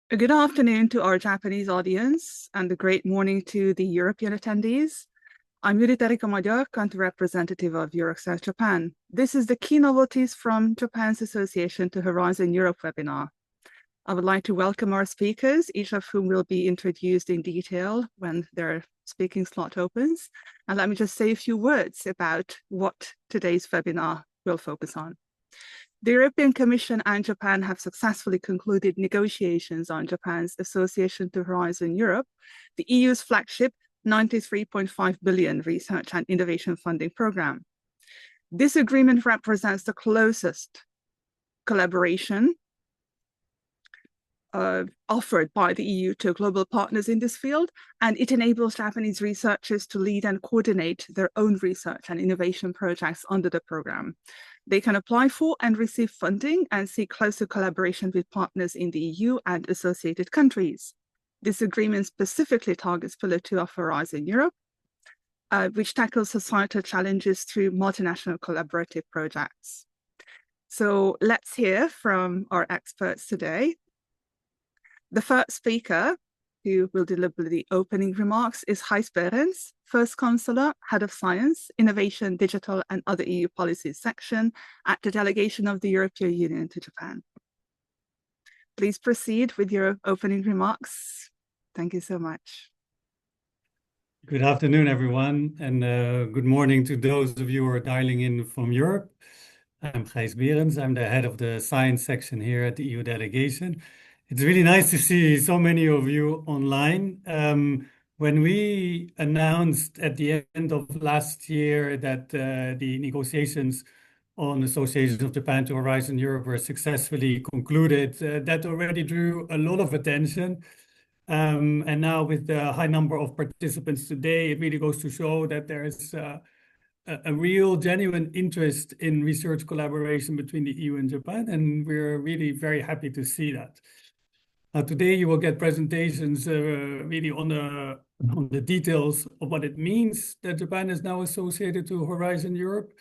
Good afternoon to our Japanese audience and a great morning to the European attendees. I'm Yuriterika Magyar, country representative of Eurosouth Japan. This is the key novelties from Japan's Association to Horizon Europe webinar. I would like to welcome our speakers, each of whom will be introduced in detail when their speaking slot opens. And let me just say a few words about what today's webinar will focus on. The European Commission and Japan have successfully concluded negotiations on Japan's Association to Horizon Europe, the EU's flagship 93.5 billion research and innovation funding program. This agreement represents the closest collaboration offered by the EU to global partners in this field, and it enables Japanese researchers to lead and coordinate their own research and innovation projects under the program. They can apply for and receive funding and seek closer collaboration with partners in the EU and associated countries. This agreement specifically targets Pillar 2 of Horizon Europe, which tackles societal challenges through multinational collaborative projects. So let's hear from our experts today. The first speaker, who will deliver the opening remarks, is Gijs Berends, First Counselor, Head of Science, Innovation, Digital and Other EU Policies section at the Delegation of the European Union to Japan. Please proceed with your opening remarks. Thank you so much. Good afternoon, everyone, and good morning to those of you who are dialing in from Europe. I'm Gijs Berends. I'm the head of the science section here at the EU delegation. It's really nice to see so many of you online. When we announced at the end of last year that the negotiations on Association of Japan to Horizon Europe were successfully concluded, that already drew a lot of attention. And now with the high number of participants today, it really goes to show that there is a real genuine interest in research collaboration between the EU and Japan, and we're really very happy to see that. Today you will get presentations really on the details of what it means that Japan is now associated to Horizon Europe.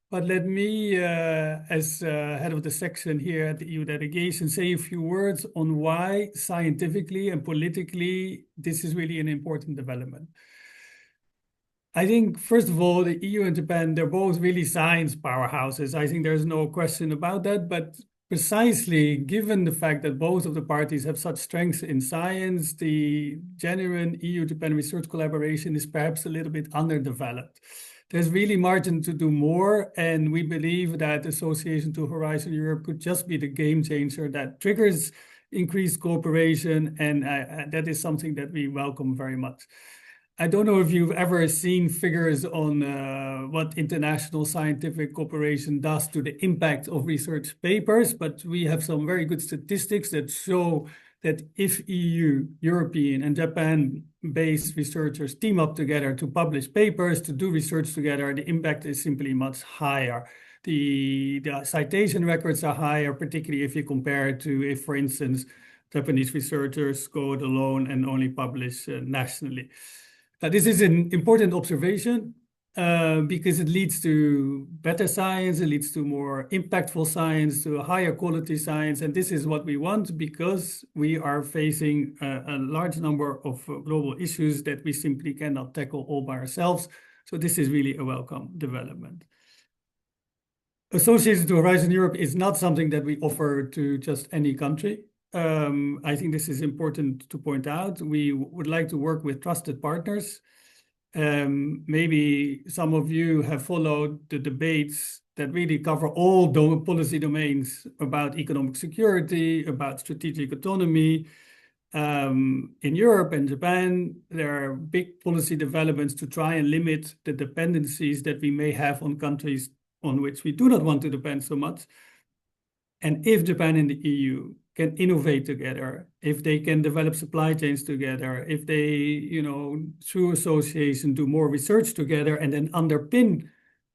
But let me, as head of the section here at the EU delegation, say a few words on why scientifically and politically this is really an important development. I think, first of all, the EU and Japan, they're both really science powerhouses. I think there's no question about that. But precisely given the fact that both of the parties have such strengths in science, the genuine EU-Japan research collaboration is perhaps a little bit underdeveloped. There's really margin to do more, and we believe that Association to Horizon Europe could just be the game changer that triggers increased cooperation, and that is something that we welcome very much. I don't know if you've ever seen figures on what international scientific cooperation does to the impact of research papers, but we have some very good statistics that show that if EU, European, and Japan-based researchers team up together to publish papers, to do research together, the impact is simply much higher. The citation records are higher, particularly if you compare it to if, for instance, Japanese researchers go it alone and only publish nationally. This is an important observation because it leads to better science, it leads to more impactful science, to a higher quality science. And this is what we want because we are facing a large number of global issues that we simply cannot tackle all by ourselves. So this is really a welcome development. Association to Horizon Europe is not something that we offer to just any country. I think this is important to point out. We would like to work with trusted partners. Maybe some of you have followed the debates that really cover all policy domains about economic security, about strategic autonomy. In Europe and Japan, there are big policy developments to try and limit the dependencies that we may have on countries on which we do not want to depend so much. And if Japan and the EU can innovate together, if they can develop supply chains together, if they, through association, do more research together and then underpin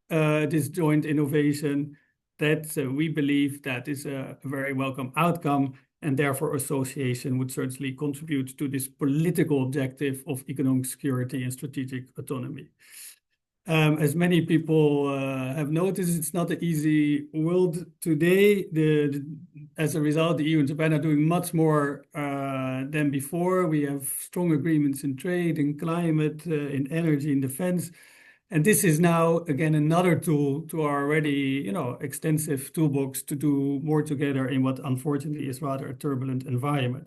this joint innovation, that we believe that is a very welcome outcome, and therefore association would certainly contribute to this political objective of economic security and strategic autonomy. As many people have noticed, it's not an easy world today. As a result, the EU and Japan are doing much more than before. We have strong agreements in trade, in climate, in energy, in defense. And this is now, again, another tool to our already, extensive toolbox to do more together in what unfortunately is rather a turbulent environment.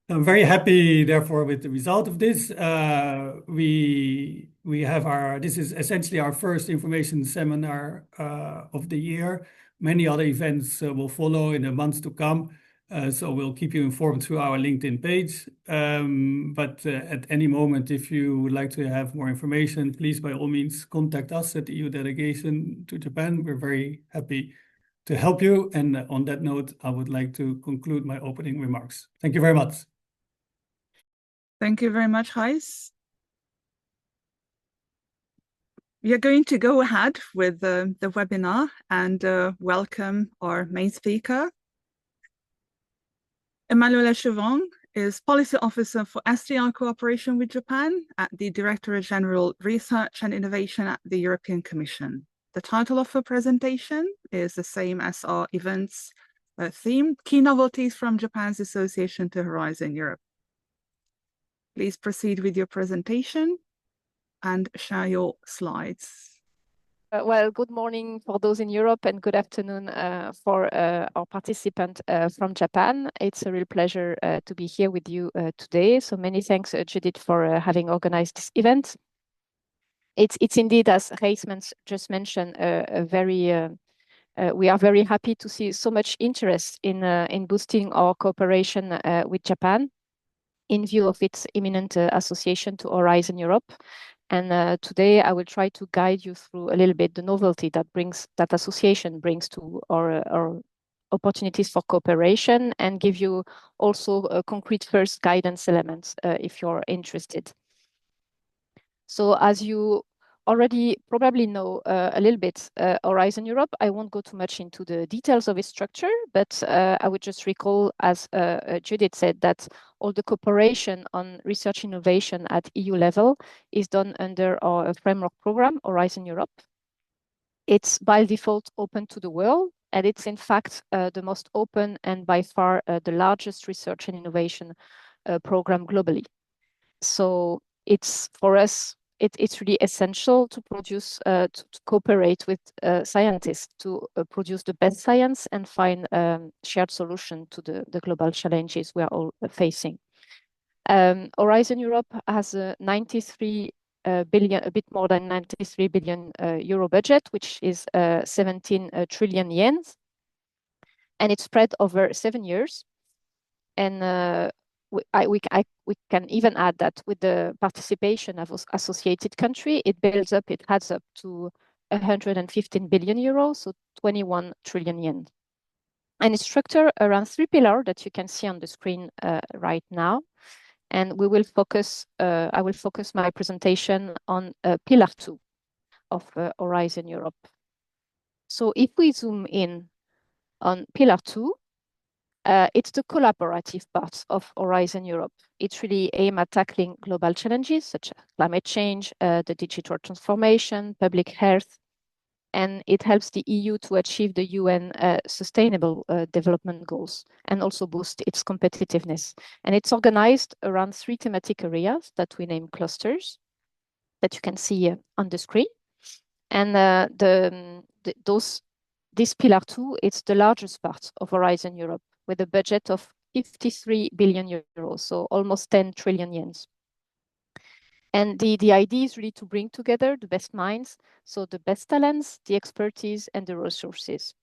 I'm very happy, therefore, with the result of this. We have this is essentially our first information seminar of the year. Many other events will follow in the months to come. So we'll keep you informed through our LinkedIn page. But at any moment, if you would like to have more information, please, by all means, contact us at the EU delegation to Japan. We're very happy to help you. And on that note, I would like to conclude my opening remarks. Thank you very much. Thank you very much, Gijs. We are going to go ahead with the webinar and welcome our main speaker. Emmanuel Echevang is Policy Officer for SDR Cooperation with Japan at the Directorate General Research and Innovation at the European Commission. The title of her presentation is the same as our event's theme, Key Novelties from Japan's Association to Horizon Europe. Please proceed with your presentation and share your slides. Well, good morning for those in Europe and good afternoon for our participant from Japan. It's a real pleasure to be here with you today. So many thanks, Judith, for having organized this event. It's indeed, as Gijs just mentioned, we are very happy to see so much interest in boosting our cooperation with Japan in view of its imminent association to Horizon Europe. And today I will try to guide you through a little bit the novelty that association brings to our opportunities for cooperation, and give you also a concrete first guidance elements if you're interested. So as you already probably know a little bit Horizon Europe, I won't go too much into the details of its structure, but I would just recall, as Judith said, that all the cooperation on research innovation at EU level is done under our framework program, Horizon Europe. It's by default open to the world, and it's in fact the most open and by far the largest research and innovation program globally. So it's for us, it's really essential to produce, to cooperate with scientists to produce the best science and find shared solution to the global challenges we are all facing. Horizon Europe has a 93 billion, a bit more than 93 billion euro budget, which is 17 trillion yen, and it's spread over 7 years. And we can even add that with the participation of associated country, it adds up to 115 billion euros, so 21 trillion yen. And it's structured around 3 pillars that you can see on the screen right now. And we will focus, I will focus my presentation on pillar 2 of Horizon Europe. So if we zoom in on pillar 2, it's the collaborative part of Horizon Europe. It's really aimed at tackling global challenges such as climate change, the digital transformation, public health, and it helps the EU to achieve the UN Sustainable Development Goals and also boost its competitiveness. And it's organized around 3 thematic areas that we name clusters that you can see on the screen. And this pillar 2, it's the largest part of Horizon Europe, with a budget of 53 billion euros, so almost 10 trillion yen. And the idea is really to bring together the best minds, so the best talents, the expertise, and the resources.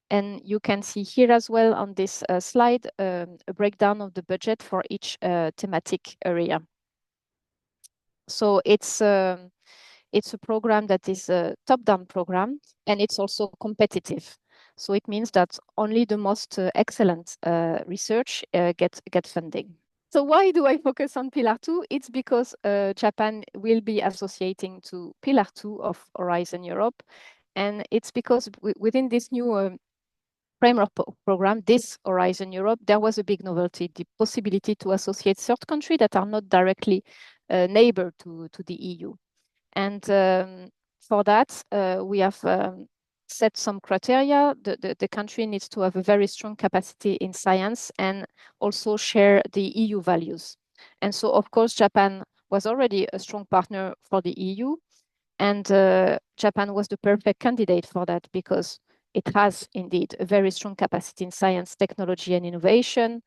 And you can see here as well on this slide a breakdown of the budget for each thematic area. So it's a program that is a top-down program, and it's also competitive. So it means that only the most excellent research get funding. So why do I focus on Pillar 2? It's because Japan will be associating to Pillar 2 of Horizon Europe. And it's because within this new framework program, this Horizon Europe, there was a big novelty, the possibility to associate third countries that are not directly neighbor to the EU. And for that, we have set some criteria. The country needs to have a very strong capacity in science and also share the EU values. And so, of course, Japan was already a strong partner for the EU, and Japan was the perfect candidate for that because it has indeed a very strong capacity in science, technology, and innovation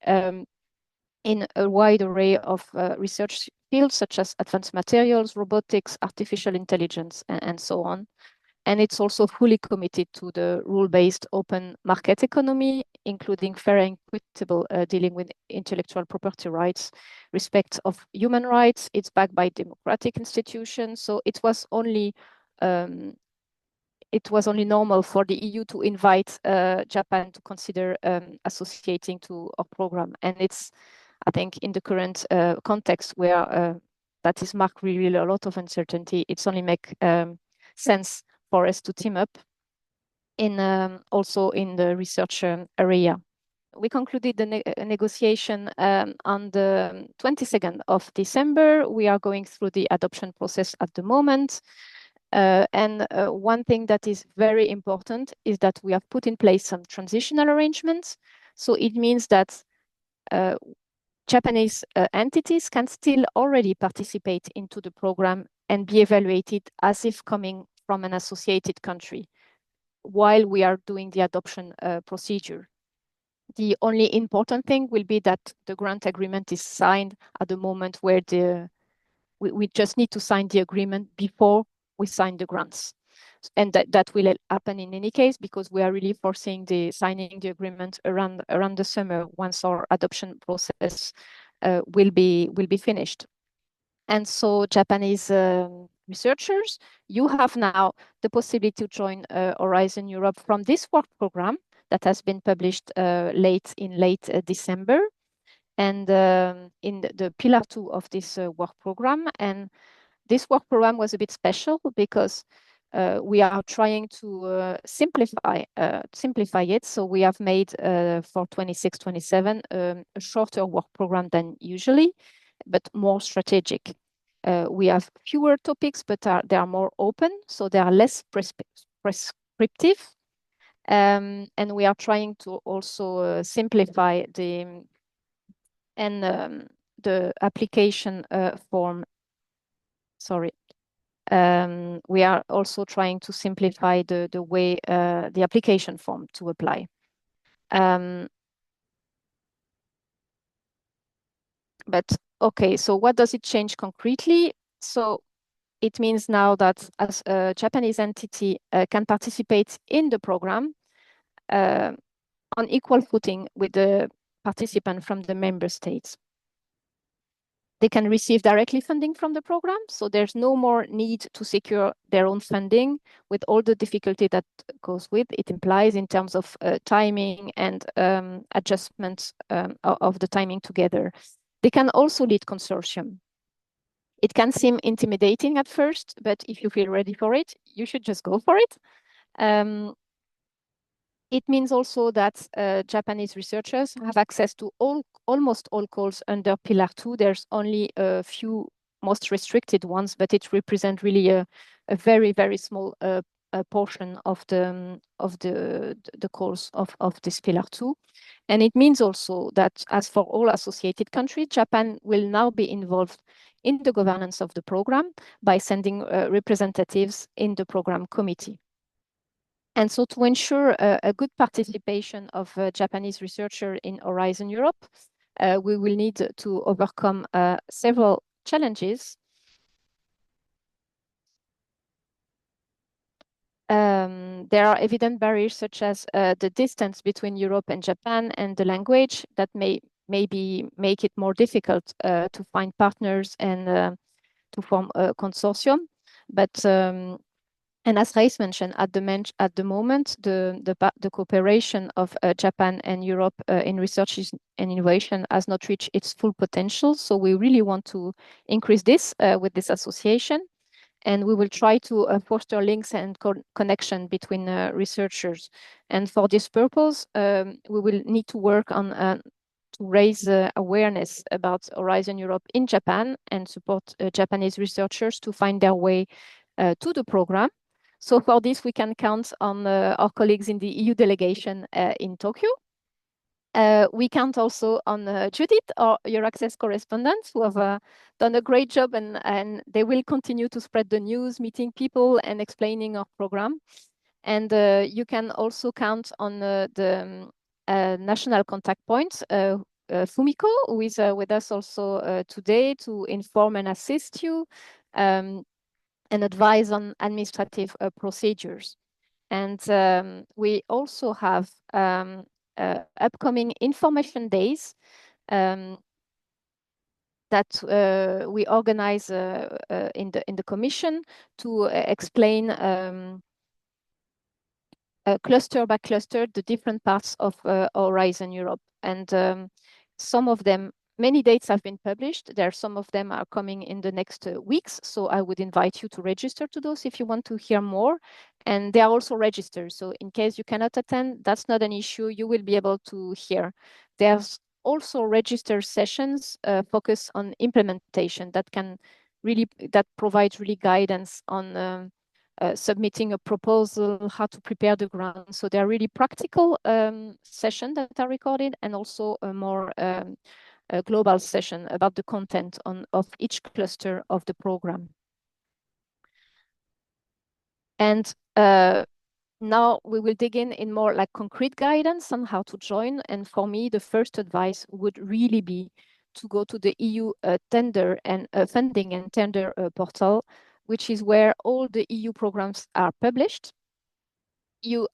in a wide array of research fields such as advanced materials, robotics, artificial intelligence, and so on. And it's also fully committed to the rule-based open market economy, including fair and equitable dealing with intellectual property rights, respect of human rights. It's backed by democratic institutions. So it was only normal for the EU to invite Japan to consider associating to our program. And it's, I think, in the current context where that is marked really a lot of uncertainty, it's only make sense for us to team up in also in the research area. We concluded the negotiation on the 22nd of December. We are going through the adoption process at the moment. And one thing that is very important is that we have put in place some transitional arrangements. So it means that Japanese entities can still already participate into the program and be evaluated as if coming from an associated country while we are doing the adoption procedure. The only important thing will be that the grant agreement is signed at the moment where we just need to sign the agreement before we sign the grants. And that will happen in any case because we are really foreseeing signing the agreement around the summer once our adoption process will be finished. And so Japanese researchers, you have now the possibility to join Horizon Europe from this work program that has been published late December, and in the pillar 2 of this work program. And this work program was a bit special because we are trying to simplify it. So we have made for 26-27 a shorter work program than usually, but more strategic. We have fewer topics, but they are more open, so they are less prescriptive. And we are trying to also simplify the application form. Sorry. We are also trying to simplify the way the application form to apply. But okay, so what does it change concretely? So it means now that as a Japanese entity can participate in the program on equal footing with the participant from the member states. They can receive directly funding from the program, so there's no more need to secure their own funding with all the difficulty that goes with it implies in terms of timing and adjustments of the timing together. They can also lead consortium. It can seem intimidating at first, but if you feel ready for it, you should just go for it. It means also that Japanese researchers have access to almost all calls under Pillar 2. There's only a few most restricted ones, but it represents really a very, very small portion of the calls of this Pillar 2. And it means also that, as for all associated countries, Japan will now be involved in the governance of the program by sending representatives in the program committee. And so to ensure a good participation of Japanese researchers in Horizon Europe, we will need to overcome several challenges. There are evident barriers such as the distance between Europe and Japan and the language that maybe make it more difficult to find partners and to form a consortium. But and as Reis mentioned, at the moment, the cooperation of Japan and Europe in research and innovation has not reached its full potential. So we really want to increase this with this association. And we will try to foster links and connection between researchers. And for this purpose, we will need to work on to raise awareness about Horizon Europe in Japan and support Japanese researchers to find their way to the program. So for this, we can count on our colleagues in the EU delegation in Tokyo. We count also on Judith, our Euraccess correspondent, who have done a great job, and they will continue to spread the news, meeting people and explaining our program. And you can also count on the national contact points, Fumiko, who is with us also today to inform and assist you and advise on administrative procedures. And we also have upcoming information days that we organize in the commission to explain cluster by cluster the different parts of Horizon Europe. And some of them, many dates have been published. Some of them are coming in the next weeks. So I would invite you to register to those if you want to hear more. And they are also registered. So in case you cannot attend, that's not an issue. You will be able to hear. There's also registered sessions focused on implementation that provides really guidance on submitting a proposal, how to prepare the grant. So they're really practical sessions that are recorded, and also a more a global session about the content of each cluster of the program. And now we will dig in more like concrete guidance on how to join. And for me, the first advice would really be to go to the EU tender and funding and tender portal, which is where all the EU programs are published.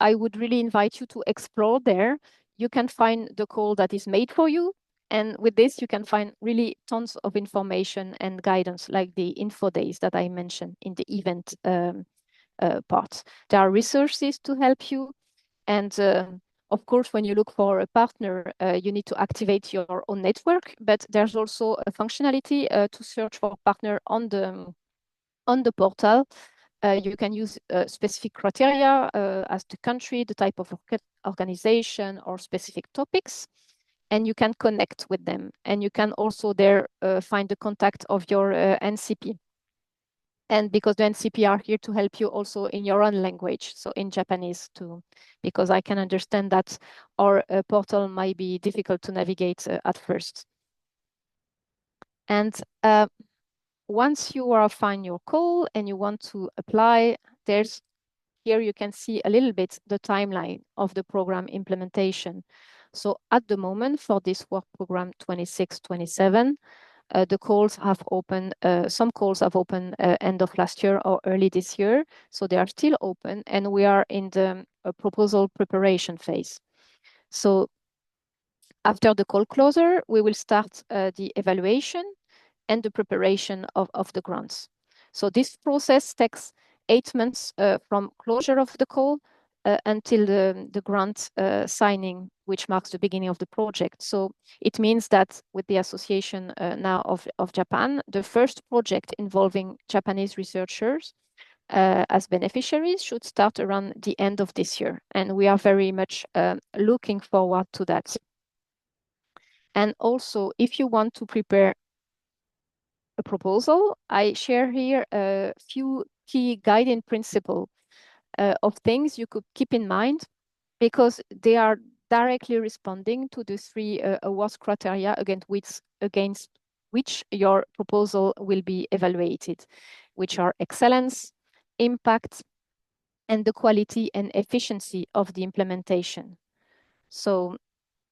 I would really invite you to explore there. You can find the call that is made for you. And with this, you can find really tons of information and guidance, like the info days that I mentioned in the event part. There are resources to help you. And of course, when you look for a partner, you need to activate your own network. But there's also a functionality to search for a partner on the portal. You can use specific criteria as the country, the type of organization, or specific topics, and you can connect with them. And you can also there find the contact of your NCP. And because the NCP are here to help you also in your own language, so in Japanese too, because I can understand that our portal might be difficult to navigate at first. And once you are find your call and you want to apply, here you can see a little bit the timeline of the program implementation. So at the moment for this work program 26-27, the calls have opened, some calls have opened end of last year or early this year. So they are still open, and we are in the proposal preparation phase. So after the call closure, we will start the evaluation and the preparation of the grants. So this process takes 8 months from closure of the call until the grant signing, which marks the beginning of the project. So it means that with the association now of Japan, the first project involving Japanese researchers as beneficiaries should start around the end of this year. And we are very much looking forward to that. And also, if you want to prepare a proposal, I share here a few key guiding principles of things you could keep in mind, because they are directly responding to the 3 awards criteria against which your proposal will be evaluated, which are excellence, impact, and the quality and efficiency of the implementation. So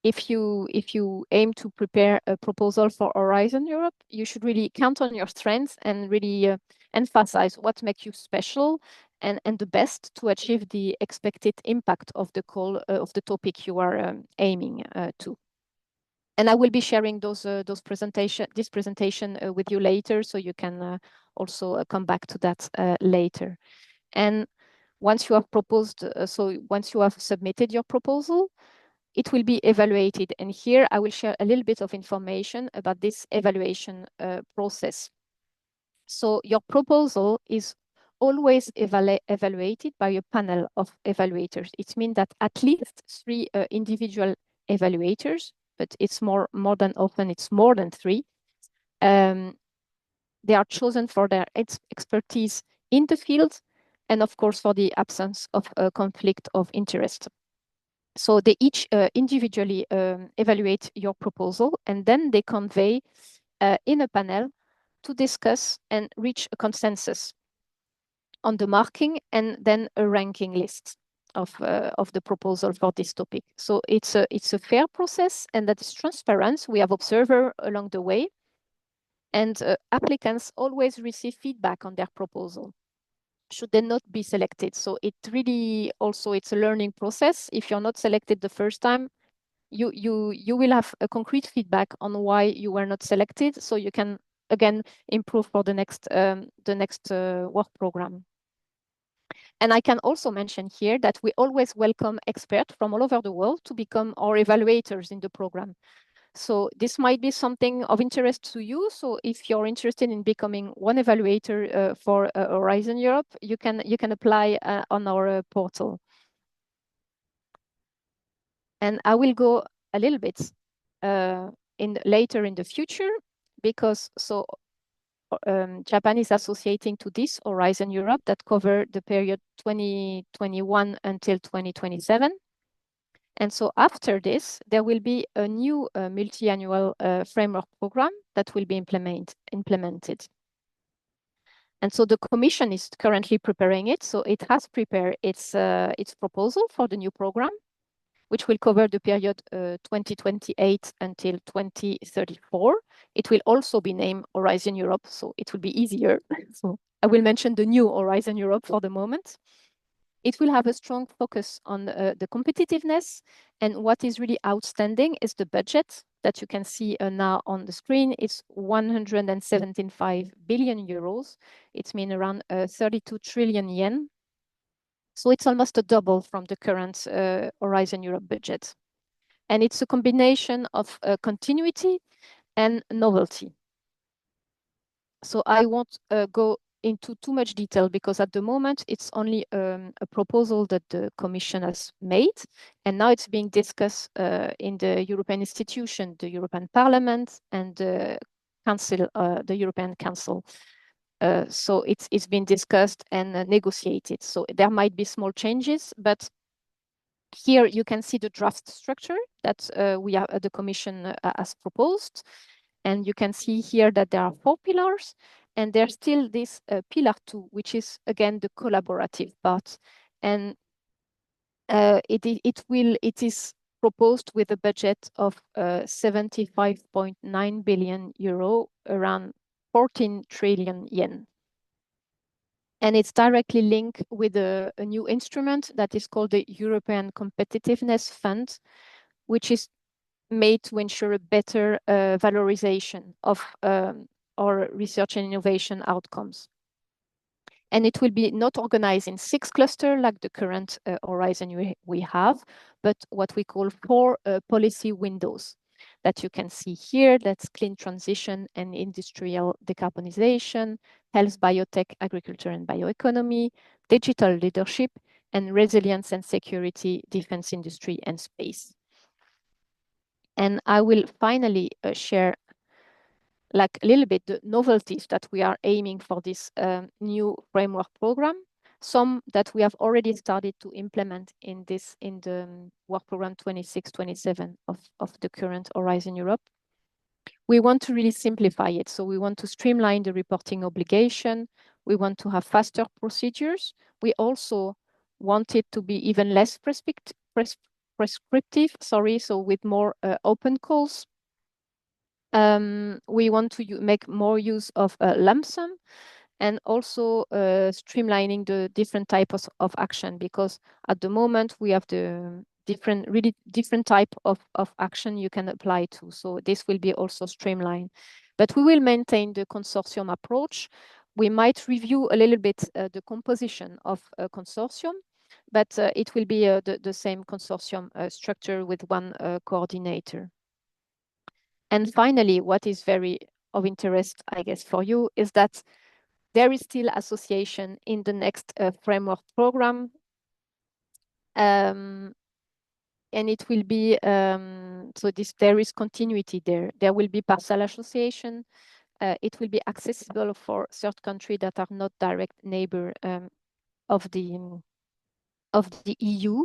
if you aim to prepare a proposal for Horizon Europe, you should really count on your strengths and really emphasize what makes you special and the best to achieve the expected impact of the call of the topic you are aiming to. And I will be sharing this presentation with you later, so you can also come back to that later. And once you have proposed, once you have submitted your proposal, it will be evaluated. And here I will share a little bit of information about this evaluation process. So your proposal is always evaluated by a panel of evaluators. It means that at least 3 individual evaluators, but it's more than often, it's more than 3. They are chosen for their expertise in the field and of course for the absence of a conflict of interest. So they each individually evaluate your proposal, and then they convey in a panel to discuss and reach a consensus on the marking and then a ranking list of the proposal for this topic. So it's a fair process, and that is transparent. We have observers along the way, and applicants always receive feedback on their proposal should they not be selected. So it really also, it's a learning process. If you're not selected the first time, you will have a concrete feedback on why you were not selected, so you can again improve for the next work program. And I can also mention here that we always welcome experts from all over the world to become our evaluators in the program. So this might be something of interest to you. So if you're interested in becoming one evaluator for Horizon Europe, you can apply on our portal. And I will go a little bit later in the future, because Japan is associating to this Horizon Europe that cover the period 2021 until 2027. And so after this, there will be a new multi-annual framework program that will be implemented. And so the Commission is currently preparing it. So it has prepared its proposal for the new program, which will cover the period 2028 until 2034. It will also be named Horizon Europe, so it will be easier. So I will mention the new Horizon Europe for the moment. It will have a strong focus on the competitiveness, and what is really outstanding is the budget that you can see now on the screen. It's 175 billion euros. It means around 32 trillion yen. So it's almost a double from the current Horizon Europe budget. And it's a combination of continuity and novelty. So I won't go into too much detail, because at the moment it's only a proposal that the Commission has made, and now it's being discussed in the European institution, the European Parliament, and the Council, the European Council. So it's been discussed and negotiated. So there might be small changes, but here you can see the draft structure that the Commission has proposed. And you can see here that there are 4 pillars, and there's still this pillar 2, which is again the collaborative part. And it is proposed with a budget of 75.9 billion euro, around 14 trillion yen. And it's directly linked with a new instrument that is called the European Competitiveness Fund, which is made to ensure a better valorization of our research and innovation outcomes. And it will be not organized in 6 clusters like the current Horizon we have, but what we call 4 policy windows that you can see here. That's clean transition and industrial decarbonization, health, biotech, agriculture and bioeconomy, digital leadership, and resilience and security, defense industry and space. And I will finally share like a little bit the novelties that we are aiming for this new framework program. Some that we have already started to implement in the work program 26-27 of the current Horizon Europe. We want to really simplify it. So we want to streamline the reporting obligation. We want to have faster procedures. We also want it to be even less prescriptive, so with more open calls. We want to make more use of lump sum, and also streamlining the different types of action, because at the moment we have the really different type of action you can apply to. So this will be also streamlined, but we will maintain the consortium approach. We might review a little bit the composition of a consortium, but it will be the same consortium structure with one coordinator. And finally, what is very of interest, I guess, for you is that there is still association in the next framework program. And it will be, there is continuity there. There will be partial association. It will be accessible for third countries that are not direct neighbor the EU,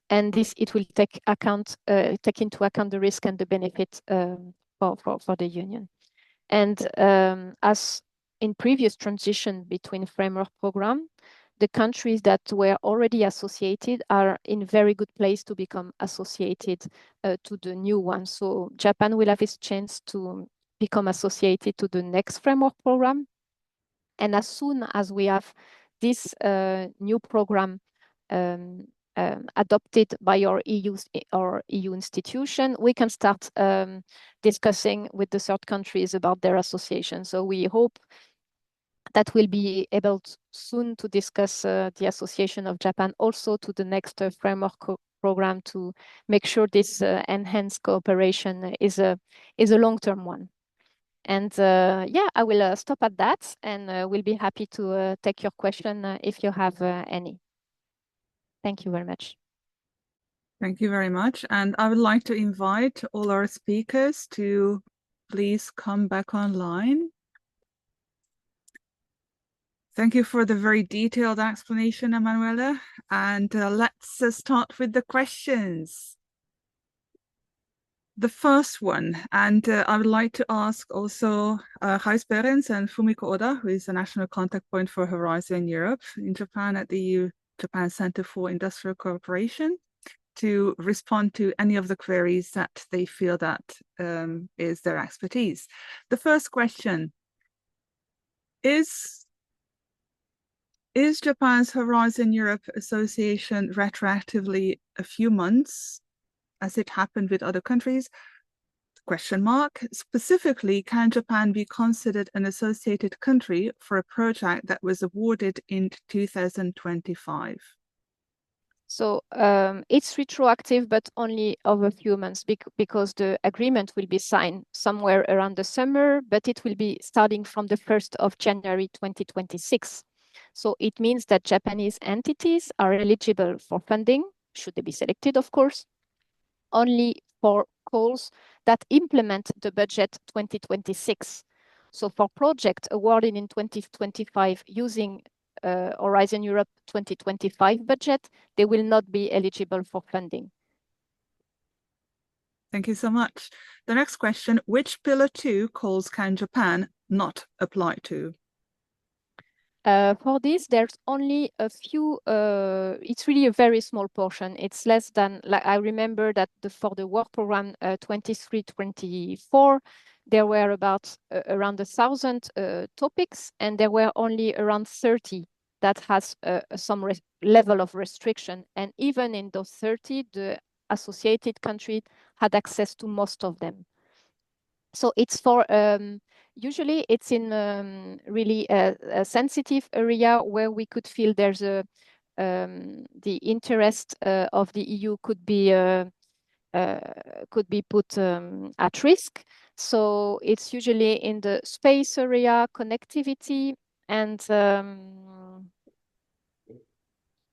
and this it will take into account the risk and the benefit for the Union. And as in previous transition between framework program, the countries that were already associated are in very good place to become associated to the new one. So Japan will have its chance to become associated to the next framework program. And as soon as we have this new program adopted by our EU institution, we can start discussing with the third countries about their association. So we hope that we'll be able soon to discuss the association of Japan also to the next framework program to make sure this enhanced cooperation is a long-term one. And yeah, I will stop at that, and we'll be happy to take your question if you have any. Thank you very much. Thank you very much. And I would like to invite all our speakers to please come back online. Thank you for the very detailed explanation, Emanuela. And let's start with the questions. The first one, and I would like to ask also Gijs Berends and Fumiko Oda, who is the national contact point for Horizon Europe in Japan at the EU-Japan Center for Industrial Cooperation, to respond to any of the queries that they feel that is their expertise. The first question is Japan's Horizon Europe Association retroactively a few months, as it happened with other countries? Question mark. Specifically, can Japan be considered an associated country for a project that was awarded in 2025? So it's retroactive, but only over a few months because the agreement will be signed somewhere around the summer, but it will be starting from the 1st of January 2026. So it means that Japanese entities are eligible for funding, should they be selected, of course, only for calls that implement the budget 2026. So for projects awarded in 2025 using Horizon Europe 2025 budget, they will not be eligible for funding. Thank you so much. The next question, which Pillar 2 calls can Japan not apply to? For this, there's only a few, it's really a very small portion. It's less than, like I remember that for the work program 23-24, there were about around 1,000 topics, and there were only around 30 that has some level of restriction. And even in those 30, the associated country had access to most of them. So it's for, usually it's in really a sensitive area where we could feel there's the interest of the EU could be put at risk. So it's usually in the space area, connectivity, and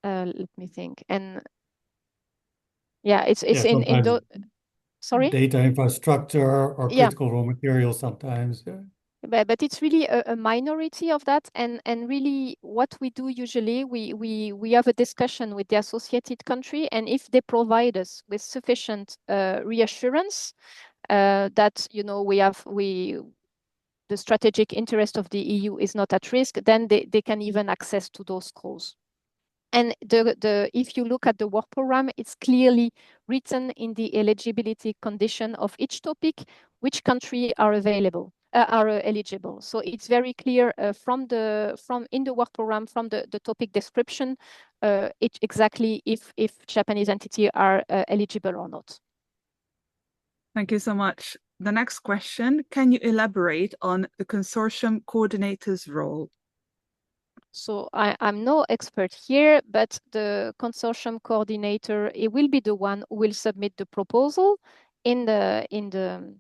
let me think. And yeah, it's in the sorry? Data infrastructure or critical raw materials sometimes. But it's really a minority of that, and really what we do usually, we have a discussion with the associated country, and if they provide us with sufficient reassurance that the strategic interest of the EU is not at risk, then they can even access to those calls. And if you look at the work program, it's clearly written in the eligibility condition of each topic which country are eligible. So it's very clear from in the work program, from the topic description, exactly if Japanese entity are eligible or not. Thank you so much. The next question, can you elaborate on the consortium coordinator's role? So I'm no expert here, but the consortium coordinator, it will be the one who will submit the proposal in the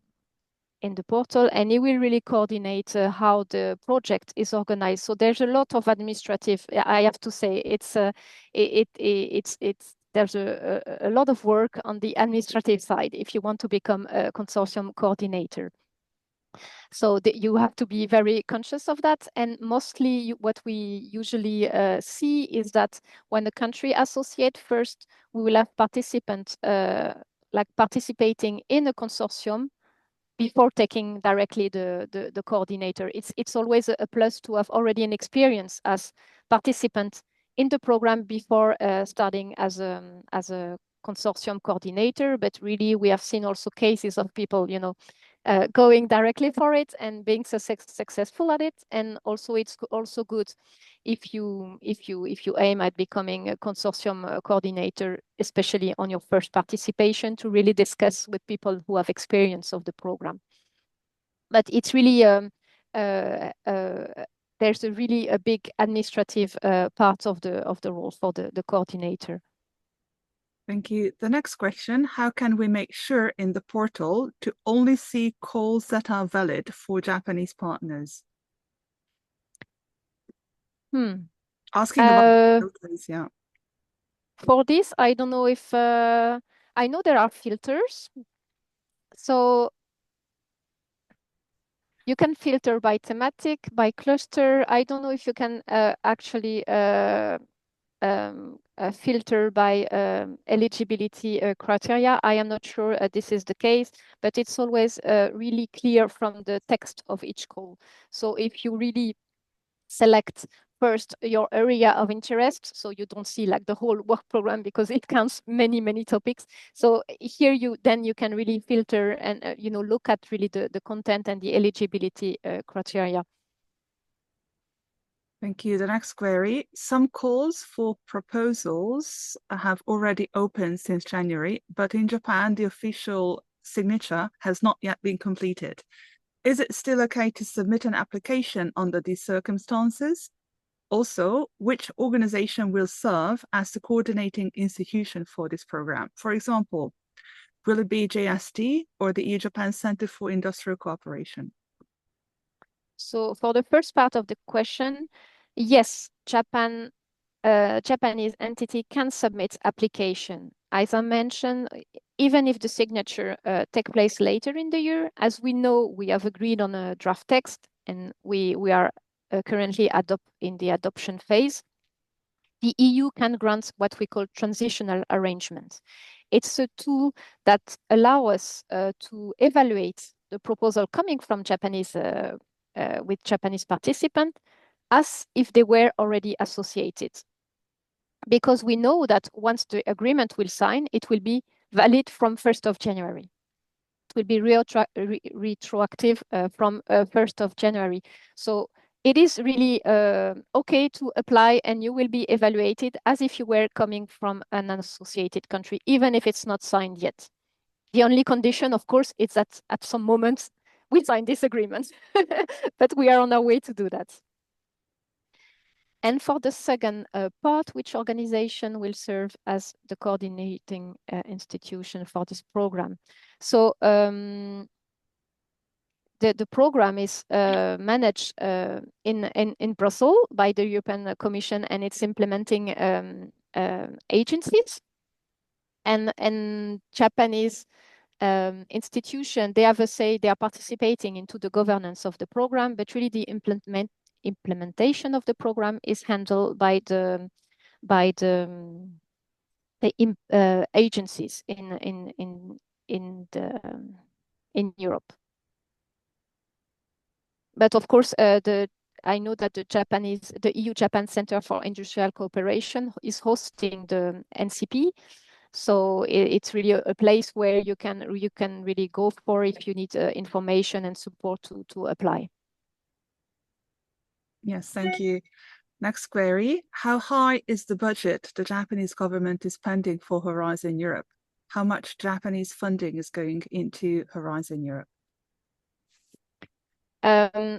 portal, and it will really coordinate how the project is organized. So there's a lot of administrative, I have to say, there's a lot of work on the administrative side if you want to become a consortium coordinator. So you have to be very conscious of that. And mostly what we usually see is that when the country associate first, we will have participants like participating in a consortium before taking directly the coordinator. It's always a plus to have already an experience as participant in the program before starting as a consortium coordinator. But really, we have seen also cases of people, going directly for it and being successful at it. And also, it's also good if you aim at becoming a consortium coordinator, especially on your first participation, to really discuss with people who have experience of the program. But it's really there's really a big administrative part of the role for the coordinator. Thank you. The next question, how can we make sure in the portal to only see calls that are valid for Japanese partners? Asking about filters, yeah. For this, I don't know if I know there are filters. So you can filter by thematic, by cluster. I don't know if you can actually filter by eligibility criteria. I am not sure this is the case, but it's always really clear from the text of each call. So if you really select first your area of interest, so you don't see like the whole work program because it counts many topics. So here you can really filter and look at really the content and the eligibility criteria. Thank you. The next query, some calls for proposals have already opened since January, but in Japan, the official signature has not yet been completed. Is it still okay to submit an application under these circumstances? Also, which organization will serve as the coordinating institution for this program? For example, will it be JST or the EU-Japan Center for Industrial Cooperation? So for the first part of the question, yes, Japanese entity can submit application. As I mentioned, even if the signature take place later in the year, as we know, we have agreed on a draft text and we are currently in the adoption phase. The EU can grant what we call transitional arrangements. It's a tool that allows us to evaluate the proposal coming from Japanese with Japanese participants as if they were already associated. Because we know that once the agreement will sign, it will be valid from 1st of January. It will be retroactive from 1st of January. So it is really okay to apply and you will be evaluated as if you were coming from an associated country, even if it's not signed yet. The only condition, of course, is that at some moment we sign this agreement, but we are on our way to do that. And for the second part, which organization will serve as the coordinating institution for this program? So the program is managed in Brussels by the European Commission and its implementing agencies. And Japanese institution, they have a say, they are participating into the governance of the program, but really the implementation of the program is handled by the agencies in Europe. But of course, I know that the EU-Japan Center for Industrial Cooperation is hosting the NCP. So it's really a place where you can really go for if you need information and support to apply. Yes, thank you. Next query, how high is the budget the Japanese government is spending for Horizon Europe? How much Japanese funding is going into Horizon Europe?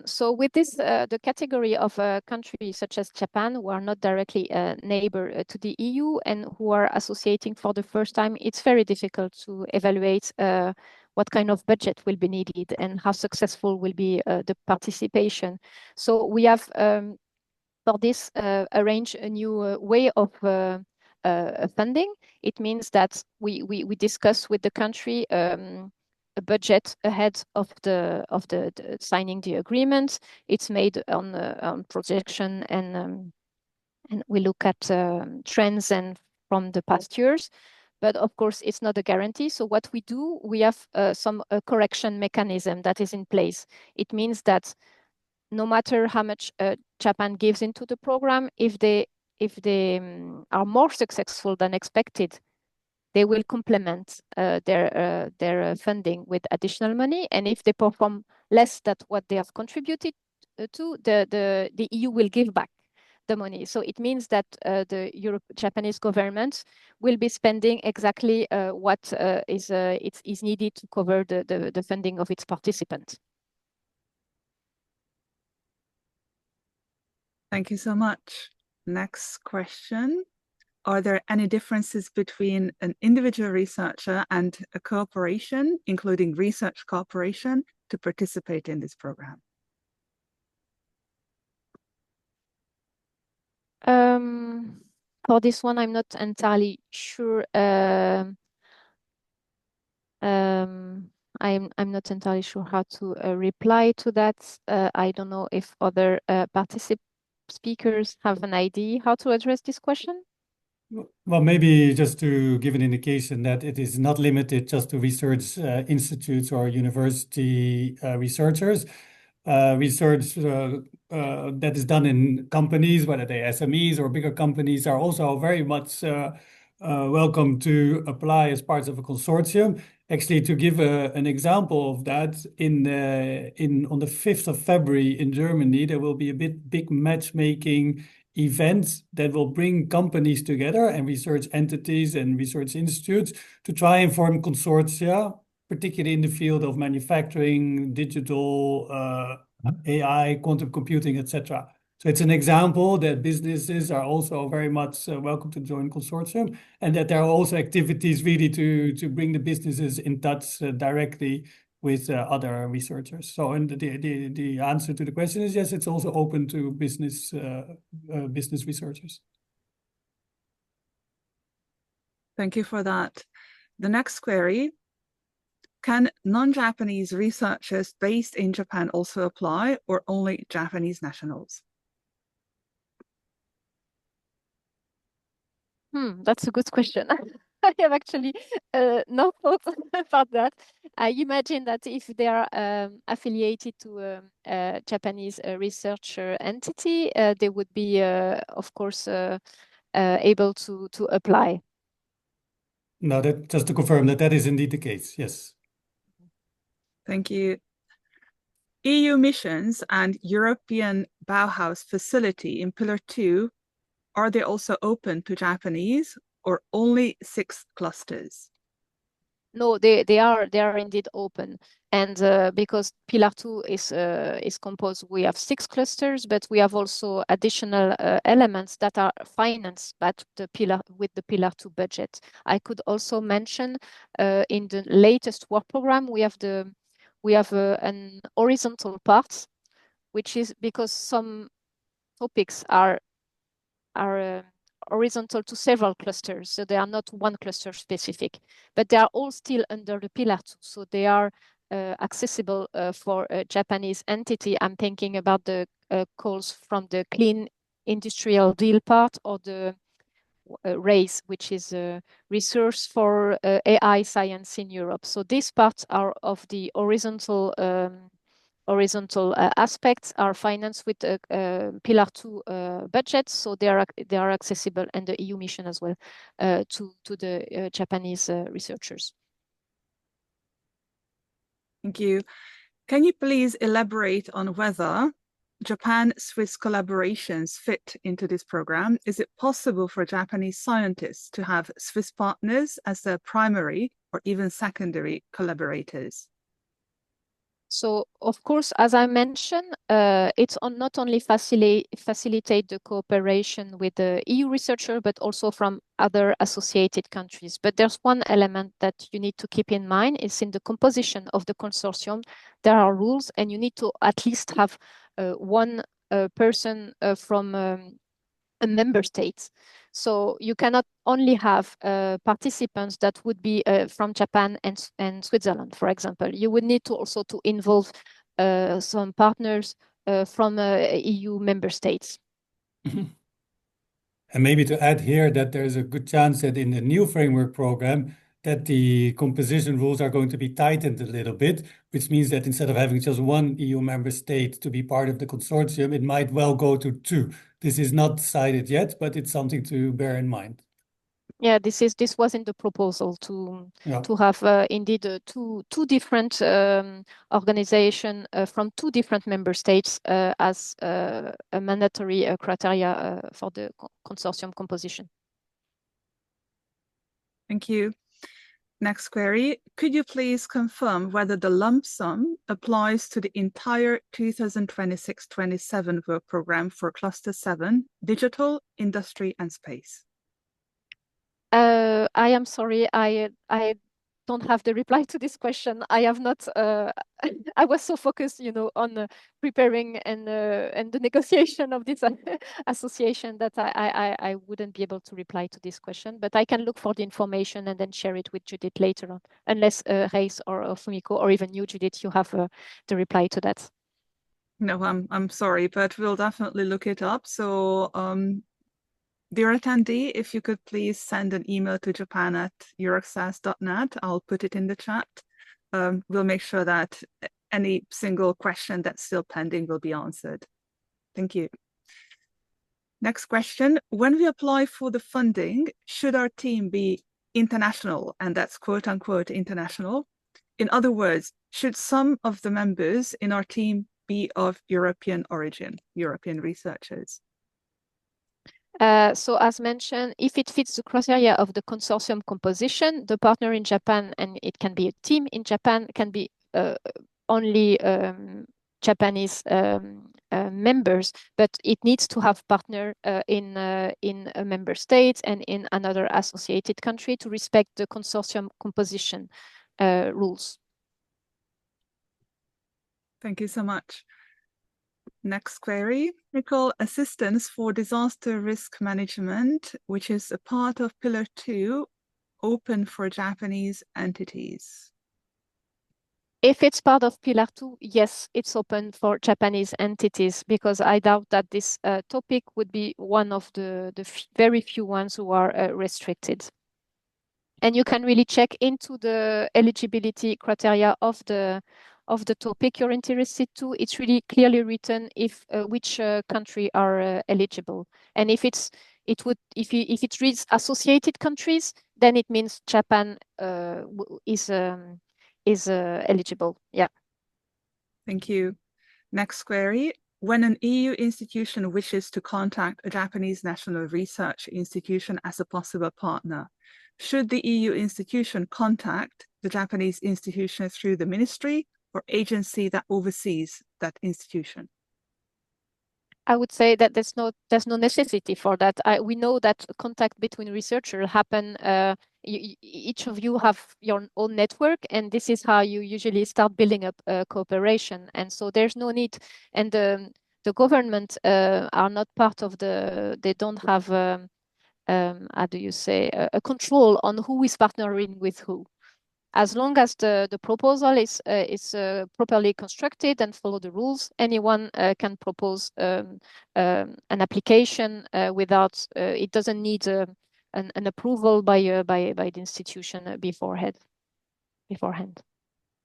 So with this, the category of countries such as Japan, who are not directly a neighbor to the EU and who are associating for the first time, it's very difficult to evaluate what kind of budget will be needed and how successful will be the participation. So we have, for this, arranged a new way of funding. It means that we discuss with the country a budget ahead of the signing the agreement. It's made on projection, and we look at trends and from the past years. But of course, it's not a guarantee. So what we do, we have some correction mechanism that is in place. It means that no matter how much Japan gives into the program, if they are more successful than expected, they will complement their funding with additional money. And if they perform less than what they have contributed to, the EU will give back the money. So it means that the Japanese government will be spending exactly what is needed to cover the funding of its participants. Thank you so much. Next question. Are there any differences between an individual researcher and a cooperation, including research cooperation, to participate in this program? For this one, I'm not entirely sure. I'm not entirely sure how to reply to that. I don't know if other speakers have an idea how to address this question. Well, maybe just to give an indication that it is not limited just to research institutes or university researchers. Research that is done in companies, whether they SMEs or bigger companies, are also very much welcome to apply as parts of a consortium. Actually, to give an example of that, on the 5th of February in Germany, there will be a big matchmaking event that will bring companies together and research entities and research institutes to try and form consortia, particularly in the field of manufacturing, digital, AI, quantum computing, etc. So it's an example that businesses are also very much welcome to join consortium, and that there are also activities really to bring the businesses in touch directly with other researchers. So, and the answer to the question is yes, it's also open to business researchers. Thank you for that. The next query: can non-Japanese researchers based in Japan also apply, or only Japanese nationals? That's a good question. I have actually no thought about that. I imagine that if they are affiliated to a Japanese research entity, they would be, of course, able to apply. No, that just to confirm that is indeed the case. Yes. Thank you. EU missions and European Bauhaus facility in Pillar 2, are they also open to Japanese, or only 6 clusters? No, they are indeed open, and because Pillar 2 is composed, we have 6 clusters, but we have also additional elements that are financed by the Pillar 2 budget. I could also mention in the latest work program we have an horizontal part, which is because some topics are horizontal to several clusters, so they are not one cluster specific, but they are all still under the Pillar 2, so they are accessible for a Japanese entity. I'm thinking about the calls from the Clean Industrial Deal part, or the RACE, which is a resource for AI science in Europe. So these parts are of the horizontal aspects are financed with Pillar 2 budgets, so they are accessible, and the EU mission as well to the Japanese researchers. Thank you. Can you please elaborate on whether Japan-Swiss collaborations fit into this program? Is it possible for Japanese scientists to have Swiss partners as their primary or even secondary collaborators? So, of course, as I mentioned, it's not only facilitate the cooperation with the EU researcher, but also from other associated countries. But there's one element that you need to keep in mind: is in the composition of the consortium. There are rules, and you need to at least have one person from a member state. So you cannot only have participants that would be from Japan and Switzerland, for example. You would need to also to involve some partners from EU member states. And maybe to add here that there's a good chance that in the new framework program that the composition rules are going to be tightened a little bit, which means that instead of having just one EU member state to be part of the consortium, it might well go to two. This is not decided yet, but it's something to bear in mind. Yeah, this was in the proposal to have indeed two different organizations from two different member states as a mandatory criteria for the consortium composition. Thank you. Next query. Could you please confirm whether the lump sum applies to the entire 2026-27 work program for Cluster 7, Digital, Industry and Space? I am sorry, I don't have the reply to this question. I have not. I was so focused, on preparing and the negotiation of this association that I wouldn't be able to reply to this question. But I can look for the information and then share it with Judith later on, unless Reis or Fumiko or even you, Judith, you have the reply to that. No, I'm sorry, but we'll definitely look it up. So, dear attendee, if you could please send an email to japan@euraccess.net, I'll put it in the chat. We'll make sure that any single question that's still pending will be answered. Thank you. Next question. When we apply for the funding, should our team be international? And that's quote unquote international. In other words, should some of the members in our team be of European origin, European researchers? So as mentioned, if it fits the criteria of the consortium composition, the partner in Japan, and it can be a team in Japan, can be only Japanese members, but it needs to have partner in a member state and in another associated country to respect the consortium composition rules. Thank you so much. Next query, technical assistance for disaster risk management, which is a part of Pillar 2, open for Japanese entities. If it's part of Pillar 2, yes, it's open for Japanese entities, because I doubt that this topic would be one of the very few ones who are restricted. And you can really check into the eligibility criteria of the topic you're interested to. It's really clearly written if which country are eligible, and if it reads associated countries, then it means Japan is eligible. Yeah. Thank you. Next query. When an EU institution wishes to contact a Japanese national research institution as a possible partner, should the EU institution contact the Japanese institution through the ministry or agency that oversees that institution? I would say that there's no necessity for that. We know that contact between researchers happen. Each of you have your own network, and this is how you usually start building up cooperation. And so there's no need. And the government are not part of the. They don't have how do you say a control on who is partnering with who. As long as the proposal is properly constructed and follow the rules, anyone can propose an application without. It doesn't need an approval by the institution beforehand.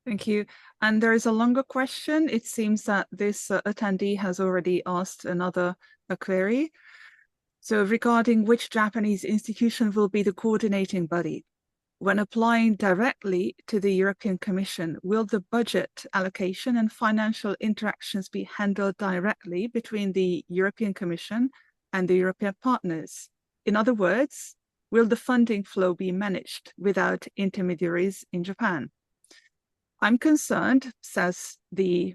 Thank you. And there is a longer question. It seems that this attendee has already asked another query. So regarding which Japanese institution will be the coordinating body, when applying directly to the European Commission, will the budget allocation and financial interactions be handled directly between the European Commission and the European partners? In other words, will the funding flow be managed without intermediaries in Japan? I'm concerned, says the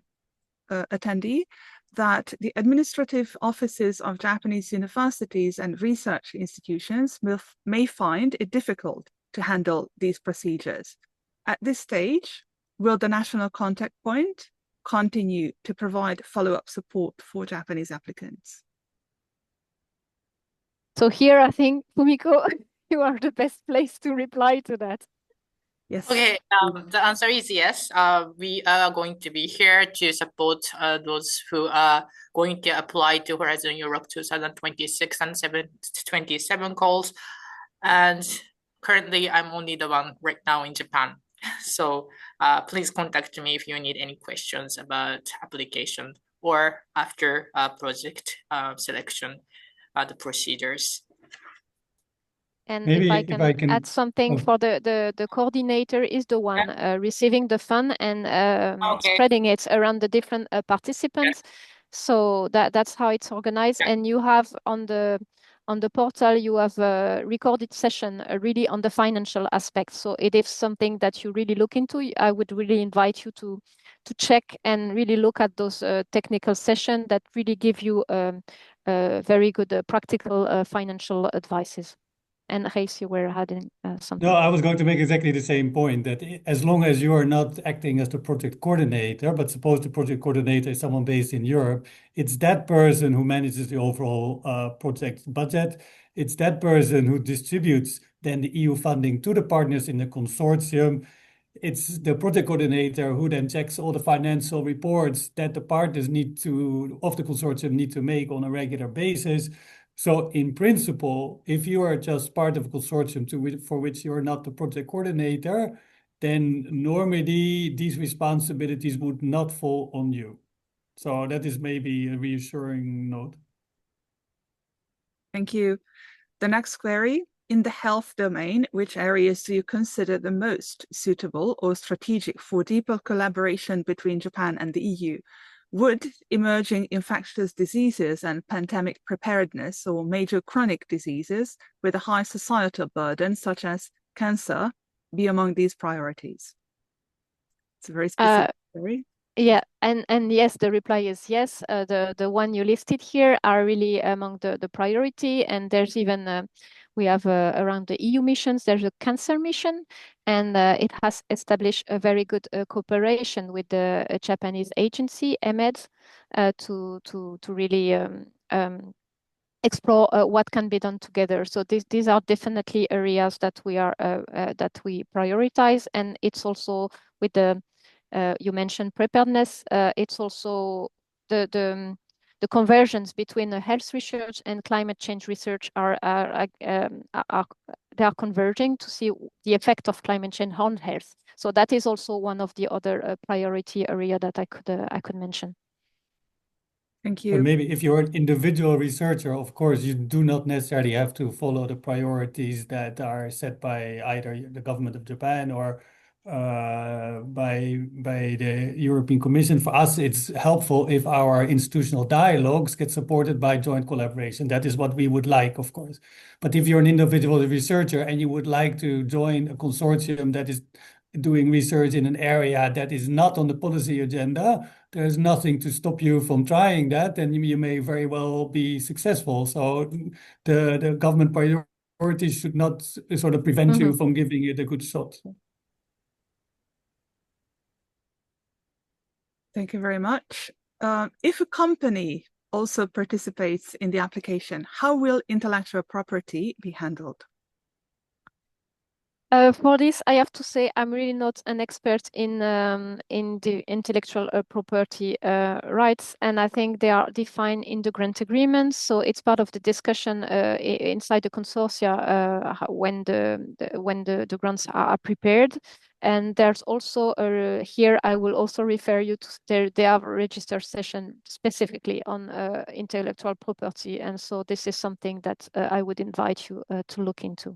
attendee, that the administrative offices of Japanese universities and research institutions may find it difficult to handle these procedures. At this stage, will the national contact point continue to provide follow-up support for Japanese applicants? So here, I think, Fumiko, you are the best place to reply to that. Yes. Okay, the answer is yes. We are going to be here to support those who are going to apply to Horizon Europe 2026 and 27 calls. And currently, I'm only the one right now in Japan. So please contact me if you need any questions about application or after project selection, the procedures. And Maybe if I can add something for the coordinator is the one receiving the fund and spreading it around the different participants. So that's how it's organized. And you have on the portal, you have a recorded session really on the financial aspect. So it is something that you really look into. I would really invite you to check and really look at those technical sessions that really give you very good practical financial advices. And Gijs, you were adding something. No, I was going to make exactly the same point that as long as you are not acting as the project coordinator, but suppose the project coordinator is someone based in Europe, it's that person who manages the overall project budget. It's that person who distributes then the EU funding to the partners in the consortium. It's the project coordinator who then checks all the financial reports that the partners of the consortium need to make on a regular basis. So in principle, if you are just part of a consortium for which you are not the project coordinator, then normally these responsibilities would not fall on you. So that is maybe a reassuring note. Thank you. The next query, in the health domain, which areas do you consider the most suitable or strategic for deeper collaboration between Japan and the EU? Would emerging infectious diseases and pandemic preparedness or major chronic diseases with a high societal burden, such as cancer, be among these priorities? It's a very specific query. Yeah, and yes, the reply is yes. The one you listed here are really among the priority, and there's even we have around the EU missions. There's a cancer mission, and it has established a very good cooperation with the Japanese agency EMED to really explore what can be done together. So these are definitely areas that we prioritize, and it's also with the you mentioned preparedness. It's also the conversions between health research and climate change research they are converging to see the effect of climate change on health. So that is also one of the other priority area that I could mention. Thank you. But maybe if you're an individual researcher, of course, you do not necessarily have to follow the priorities that are set by either the government of Japan or by the European Commission. For us, it's helpful if our institutional dialogues get supported by joint collaboration. That is what we would like, of course. But if you're an individual researcher and you would like to join a consortium that is doing research in an area that is not on the policy agenda, there's nothing to stop you from trying that, and you may very well be successful. So the government priorities should not sort of prevent you from giving it a good shot. Thank you very much. If a company also participates in the application, how will intellectual property be handled? For this, I have to say I'm really not an expert in the intellectual property rights, and I think they are defined in the grant agreements. So it's part of the discussion inside the consortia when the grants are prepared. And there's also here I will also refer you to they have a registered session specifically on intellectual property, and so this is something that I would invite you to look into.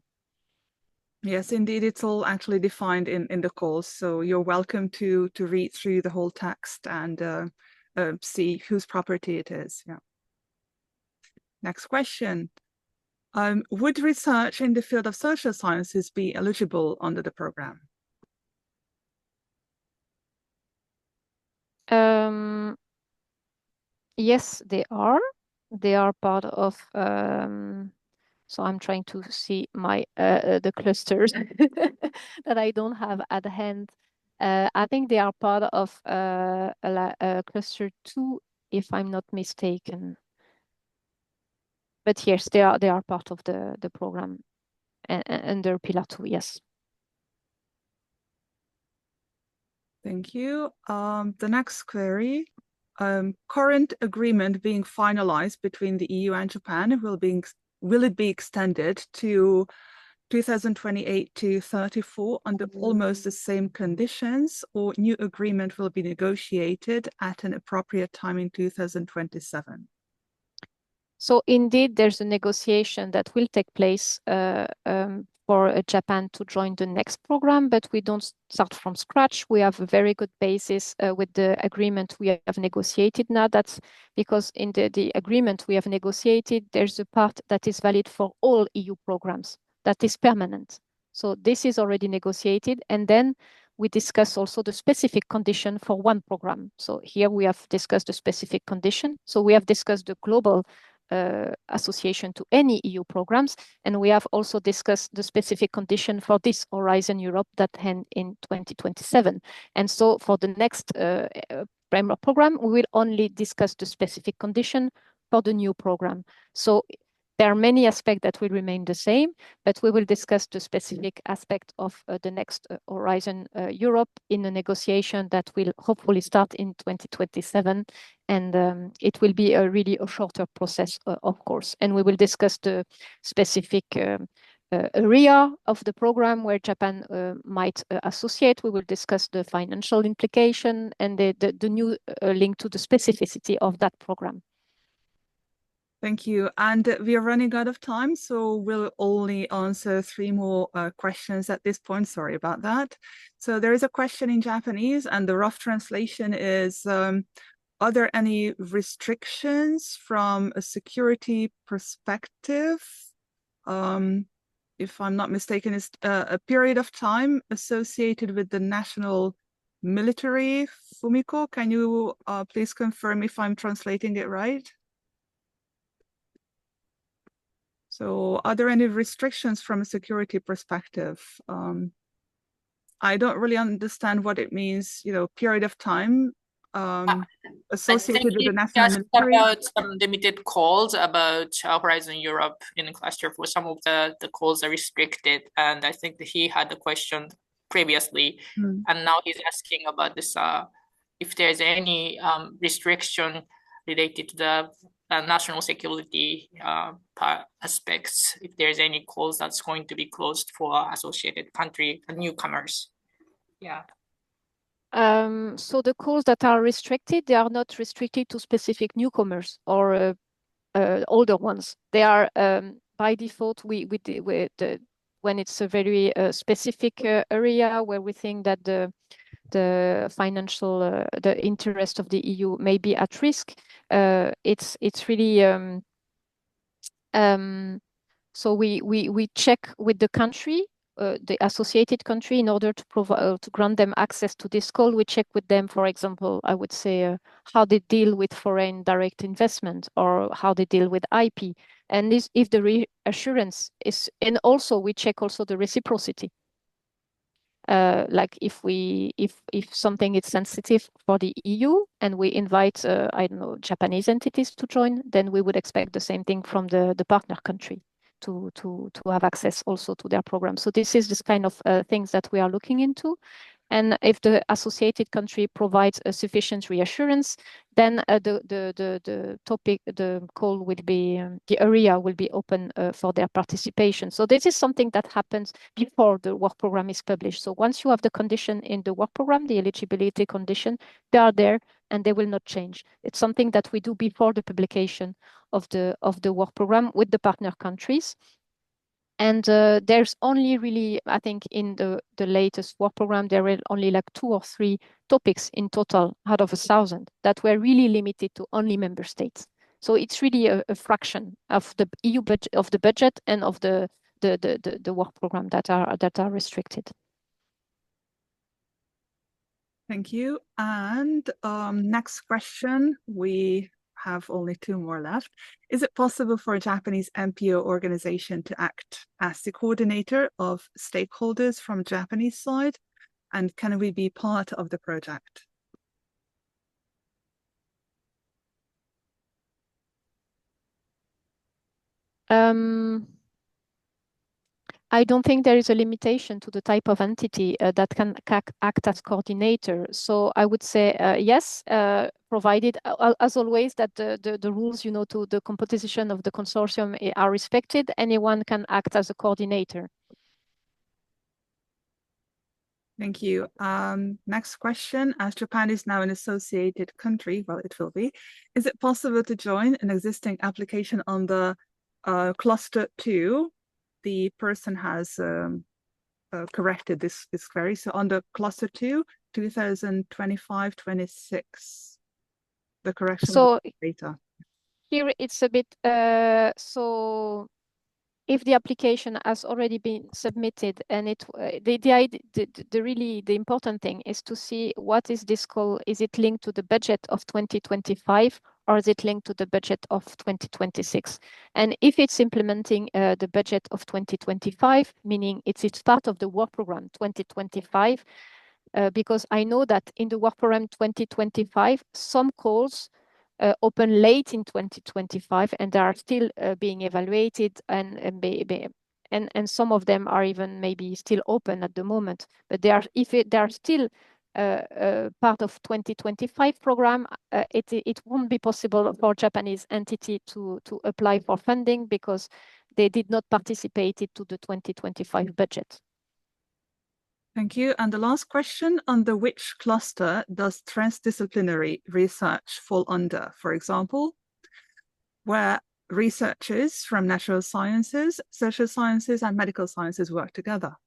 Yes, indeed, it's all actually defined in the calls. So you're welcome to read through the whole text and see whose property it is. Yeah. Next question. Would research in the field of social sciences be eligible under the program? Yes, they are. They are part of so I'm trying to see my the clusters that I don't have at hand. I think they are part of cluster 2, if I'm not mistaken. But yes, they are part of the program under Pillar 2, yes. Thank you. The next query, current agreement being finalized between the EU and Japan, will it be extended to 2028 to 34 under almost the same conditions, or new agreement will be negotiated at an appropriate time in 2027? So indeed, there's a negotiation that will take place for Japan to join the next program, but we don't start from scratch. We have a very good basis with the agreement we have negotiated now. That's because in the agreement we have negotiated, there's a part that is valid for all EU programs, that is permanent. So this is already negotiated, and then we discuss also the specific condition for one program. So here we have discussed the specific condition. So we have discussed the global association to any EU programs, and we have also discussed the specific condition for this Horizon Europe that end in 2027. And so for the next framework program, we will only discuss the specific condition for the new program. So there are many aspects that will remain the same, but we will discuss the specific aspect of the next Horizon Europe in a negotiation that will hopefully start in 2027. And it will be really a shorter process, of course. And we will discuss the specific area of the program where Japan might associate. We will discuss the financial implication and the new link to the specificity of that program. Thank you. And we are running out of time, so we'll only answer 3 more questions at this point. Sorry about that. So there is a question in Japanese, and the rough translation is, are there any restrictions from a security perspective? If I'm not mistaken, it's a period of time associated with the national military, Fumiko. Can you please confirm if I'm translating it right? So are there any restrictions from a security perspective? I don't really understand what it means, period of time associated with the national military. About some limited calls about Horizon Europe in cluster 4. Some of the calls are restricted, and I think that he had the question previously, and now he's asking about this, if there's any restriction related to the national security aspects, if there's any calls that's going to be closed for associated country newcomers. Yeah. So the calls that are restricted, they are not restricted to specific newcomers or older ones. They are by default, when it's a very specific area where we think that the financial the interest of the EU may be at risk. It's really so we check with the country, the associated country, in order to provide to grant them access to this call. We check with them, for example, I would say how they deal with foreign direct investment or how they deal with IP, and if the reassurance is, and also we check also the reciprocity. Like if something is sensitive for the EU and we invite I don't know, Japanese entities to join, then we would expect the same thing from the partner country to have access also to their program. So this is this kind of things that we are looking into. And if the associated country provides a sufficient reassurance, then the call will be, the area will be open for their participation. So this is something that happens before the work program is published. So once you have the condition in the work program, the eligibility condition, they are there and they will not change. It's something that we do before the publication of the work program with the partner countries. And there's only really, I think in the latest work program, there were only like 2 or 3 topics in total out of 1,000 that were really limited to only member states. So it's really a fraction of the EU budget, of the budget, and of the work program that are restricted. Thank you. And next question, we have only 2 more left. Is it possible for a Japanese NPO organization to act as the coordinator of stakeholders from Japanese side? And can we be part of the project? I don't think there is a limitation to the type of entity that can act as coordinator. So I would say yes, provided, as always, that the rules, to the composition of the consortium are respected. Anyone can act as a coordinator. Thank you. Next question. As Japan is now an associated country, well, it will be, is it possible to join an existing application on the cluster 2? The person has corrected this query. So on the cluster 2, 2025-26, the correction So of the data. here it's a bit, so if the application has already been submitted and the important thing is to see what is this call. Is it linked to the budget of 2025 or is it linked to the budget of 2026? And if it's implementing the budget of 2025, meaning it's part of the work program 2025, because I know that in the work program 2025, some calls open late in 2025 and they are still being evaluated and some of them are even maybe still open at the moment, but they are still part of 2025 program, it won't be possible for Japanese entity to apply for funding because they did not participate to the 2025 budget. Thank you. And the last question, under which cluster does transdisciplinary research fall under? For example, where researchers from natural sciences, social sciences, and medical sciences work together?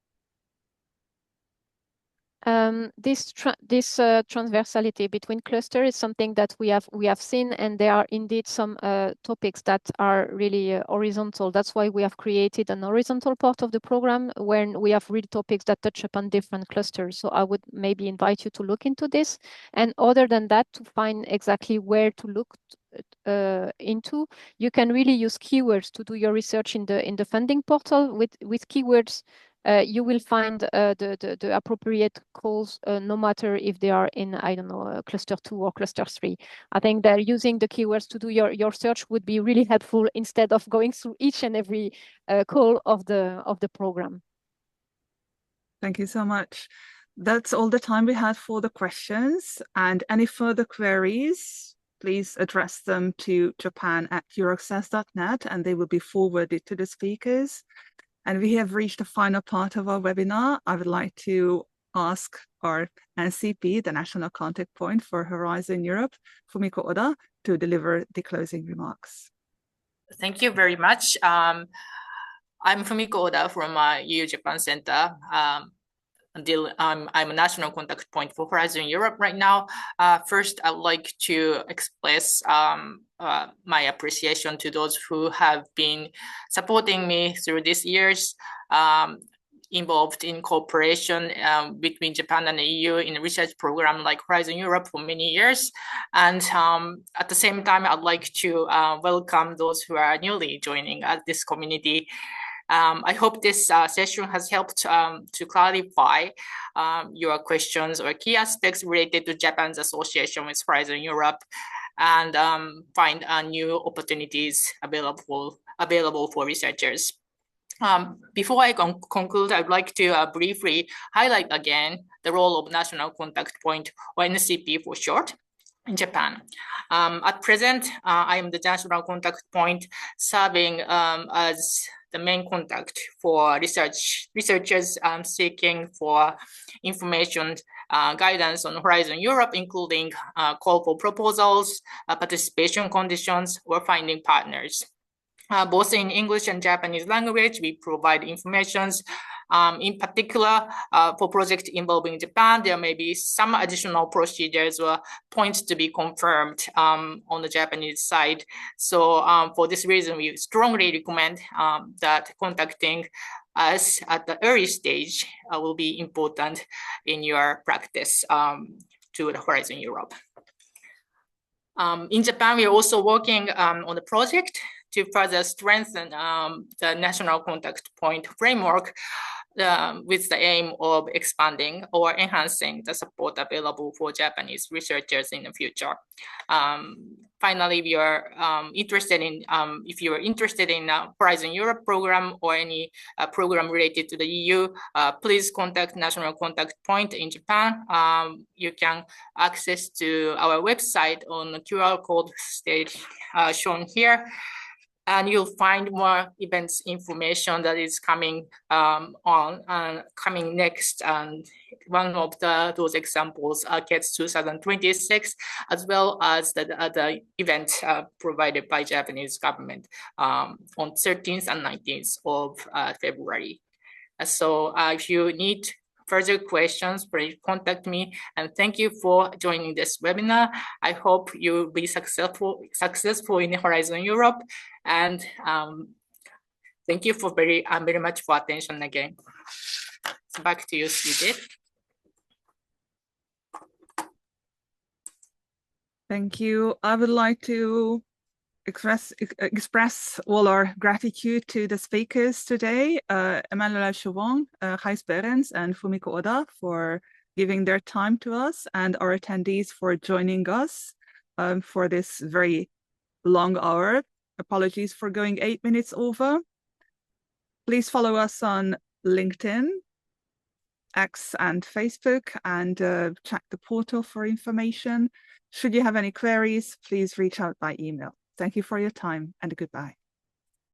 This transversality between clusters is something that we have seen, and there are indeed some topics that are really horizontal. That's why we have created an horizontal part of the program when we have real topics that touch upon different clusters. So I would maybe invite you to look into this, and other than that, to find exactly where to look into, you can really use keywords to do your research in the funding portal. With keywords, you will find the appropriate calls, no matter if they are in, I don't know, cluster 2 or cluster 3. I think that using the keywords to do your search would be really helpful instead of going through each and every call of the program. Thank you so much. That's all the time we had for the questions. And any further queries, please address them to japan@euroaccess.net and they will be forwarded to the speakers. And we have reached the final part of our webinar. I would like to ask our NCP, the National Contact Point for Horizon Europe, Fumiko Oda, to deliver the closing remarks. Thank you very much. I'm Fumiko Oda from EU Japan Center. I'm a national contact point for Horizon Europe right now. First, I'd like to express my appreciation to those who have been supporting me through these years, involved in cooperation between Japan and the EU in a research program like Horizon Europe for many years. And at the same time, I'd like to welcome those who are newly joining this community. I hope this session has helped to clarify your questions or key aspects related to Japan's association with Horizon Europe and find new opportunities available for researchers. Before I conclude, I'd like to briefly highlight again the role of National Contact Point, or NCP for short, in Japan. At present, I am the National Contact Point serving as the main contact for researchers seeking for information guidance on Horizon Europe, including call for proposals, participation conditions, or finding partners. Both in English and Japanese language, we provide information. In particular, for projects involving Japan, there may be some additional procedures or points to be confirmed on the Japanese side. So for this reason, we strongly recommend that contacting us at the early stage will be important in your practice to the Horizon Europe. In Japan, we are also working on the project to further strengthen the National Contact Point framework. with the aim of expanding or enhancing the support available for Japanese researchers in the future. Finally, we are interested in, if you are interested in Horizon Europe program or any program related to the EU, please contact National Contact Point in Japan. You can access to our website on the QR code shown here. And you'll find more events information that is coming coming next. And one of those examples gets 2026, as well as the event provided by Japanese government on 13th and 19th of February. So if you need further questions, please contact me. And thank you for joining this webinar. I hope you'll be successful in Horizon Europe. And thank you for very much for attention again. So back to you, Sujit. Thank you. I would like to express all our gratitude to the speakers today, Emmanuel Chauvin, Gijs Berends, and Fumiko Oda for giving their time to us, and our attendees for joining us for this very long hour. Apologies for going 8 minutes over. Please follow us on LinkedIn, X, and Facebook, and check the portal for information. Should you have any queries, please reach out by email. Thank you for your time, and goodbye.